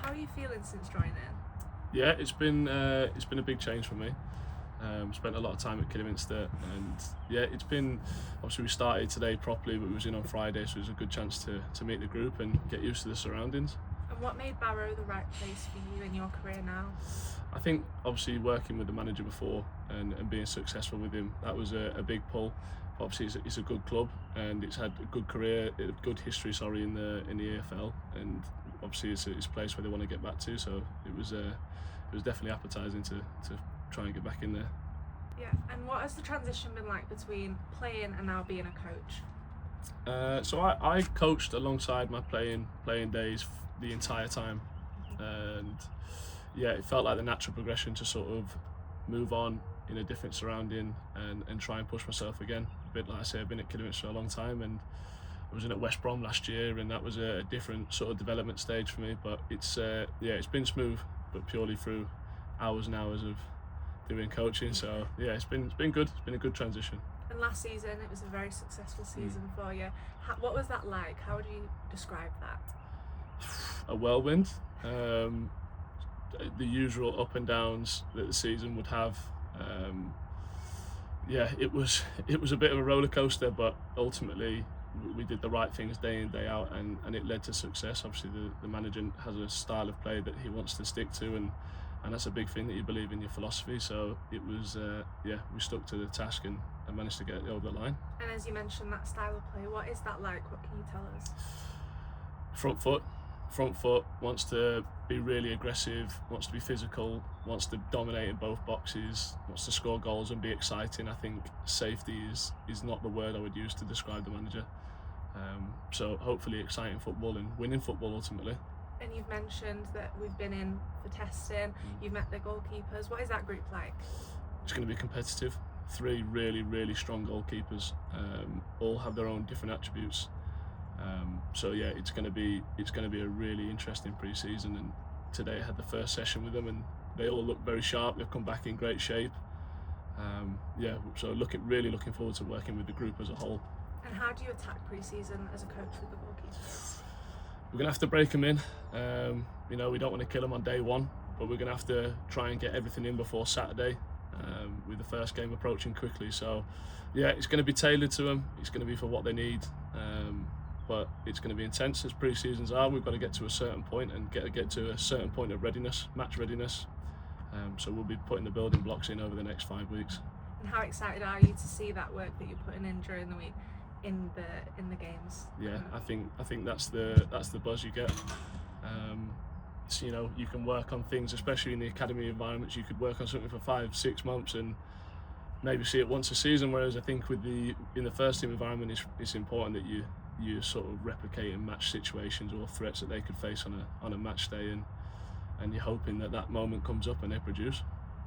How are you feeling since joining? Yeah, it's been a big change for me. Spent a lot of time at Kidderminster, and yeah, it's been, obviously we started today properly, but we was in on Friday, so it was a good chance to meet the group and get used to the surroundings. And what made Barrow the right place for you in your career now? I think obviously working with the manager before and being successful with him, that was a big pull. Obviously it's a good club and it's had a good career, a good history, in the EFL, and obviously it's a place where they want to get back to. So it was definitely appetising to try and get back in there. Yeah, and what has the transition been like between playing and now being a coach? So I coached alongside my playing days the entire time, and yeah, it felt like the natural progression to sort of move on in a different surrounding and try and push myself again. A bit like I say, I've been at Kidderminster for a long time, and I was in at West Brom last year, and that was a different sort of development stage for me. But it's it's been smooth, but purely through hours and hours of doing coaching. So yeah, it's been good. It's been a good transition. And last season, it was a very successful season for you. What was that like? How would you describe that? A whirlwind. The usual up and downs that the season would have. It was a bit of a roller coaster, but ultimately we did the right things day in, day out, and it led to success. Obviously the manager has a style of play that he wants to stick to, and that's a big thing, that you believe in your philosophy. So it was we stuck to the task and managed to get it over the line. And as you mentioned, that style of play, what is that like? What can you tell us? Front foot, wants to be really aggressive, wants to be physical, wants to dominate in both boxes, wants to score goals and be exciting. I think safety is not the word I would use to describe the manager. So hopefully exciting football and winning football ultimately. And you've mentioned that we've been in for testing, you've met the goalkeepers. What is that group like? It's going to be competitive. 3 really, really strong goalkeepers, all have their own different attributes. So yeah, it's going to be a really interesting pre-season, and today I had the first session with them and they all look very sharp. They've come back in great shape. So really looking forward to working with the group as a whole. And how do you attack pre-season as a coach with the goalkeepers? We're going to have to break them in. We don't want to kill them on day one, but we're going to have to try and get everything in before Saturday, with the first game approaching quickly. So yeah, it's going to be tailored to them. It's going to be for what they need. But it's going to be intense as pre-seasons are. We've got to get to a certain point and get to a certain point of readiness, match readiness. So we'll be putting the building blocks in over the next 5 weeks. And how excited are you to see that work that you're putting in during the week in the games? Yeah, I think that's the buzz you get. You can work on things, especially in the academy environments. You could work on something for 5-6 months and maybe see it once a season. Whereas I think in the first team environment, it's important that you sort of replicate and match situations or threats that they could face on a match day, and you're hoping that moment comes up and they produce.